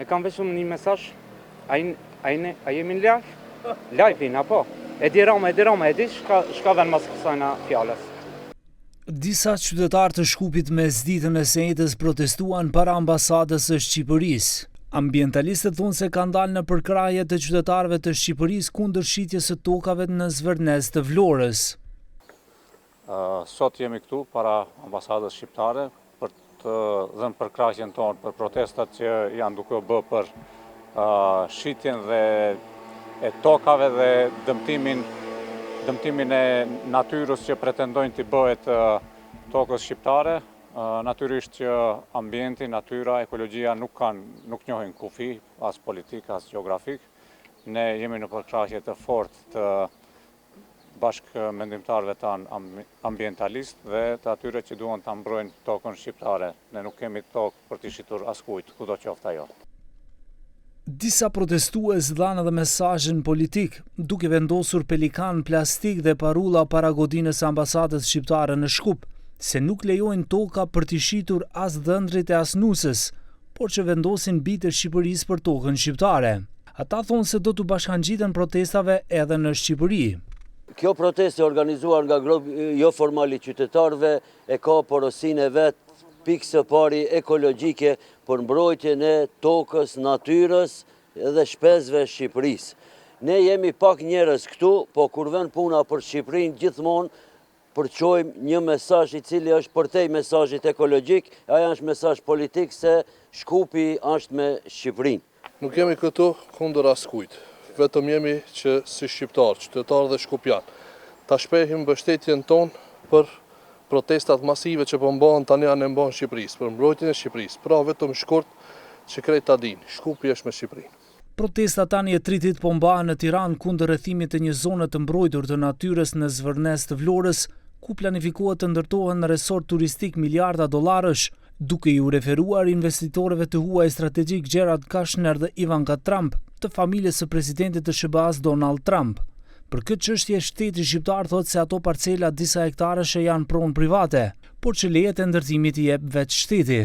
kam vetëm një mesazh. A jemi në live? Live-in, apo? E di Roma, e di shka vën mas kësajna fjalës. Disa qytetarë të Shkupit mes ditën e sejtës protestuan para ambasadës së Shqipërisë. Ambientalistët thonë se kanë dalë në përkraje të qytetarëve të Shqipërisë kundër shitjes së tokave në Zvërnes të Vlorës. Sot jemi këtu para ambasadës shqiptare për të dhënë përkrahjen tonë për protestat që janë duke u bë për shitjen e tokave dhe dëmtimin e natyrës që pretendojnë të bëhet tokës shqiptare. Natyrisht që ambienti, natyra, ekologjia nuk njohin kufi, as politik, as geografik. Ne jemi në përkrahje të fortë të bashkë mendimtarëve tanë ambientalist dhe të atyre që duan të mbrojnë tokën shqiptare. Ne nuk kemi tokë për të shitur askujt, kudo qoftë ajo. Disa protestues dhanë edhe mesazhin politik, duke vendosur pelikan plastik dhe parulla para godinës ambasadës shqiptare në Shkup, se nuk lejojnë toka për të shitur as dhëndrit e as nusës, por që vendosin bijtë e Shqipërisë për tokën shqiptare. Ata thonë se do të bashkangjiten protestave edhe në Shqipëri. Kjo protestë organizuar nga grup jo formali qytetarëve e ka porosinë e vet pikë së pari ekologjike për mbrojtjen e tokës, natyrës dhe shpezëve Shqipërisë. Ne jemi pak njerëz këtu, po kur vjen puna për Shqipërinë gjithmonë përçojmë një mesazh i cili është përtej mesazhit ekologjik, ajo është mesazh politik se Shkupi është me Shqipërinë. Nuk jemi këtu kundër askujt. Vetëm jemi që si shqiptarë, qytetarë dhe shkupjan, ta shprehim mbështetjen tonë për protestat masive që po mbahen tani në mbahen Shqipërisë, për mbrojtjen e Shqipërisë. Pra vetëm shkurt që krejt ta dinë, Shkupi është me Shqipërinë. Protesta tani e tritit po mbahen në Tiranë kundër rrethimit të një zone të mbrojtur të natyrës në Zvërnes të Vlorës, ku planifikohet të ndërtohen në resort turistik miliarda dollarësh, duke ju referuar investitorëve të huaj strategjik Gerard Kushner dhe Ivanka Trump, të familjes së presidentit të SBA-s Donald Trump. Për këtë çështje shteti shqiptar thotë se ato parcela disa hektarësh janë pronë private, por që lejet e ndërtimit i jep vetë shteti.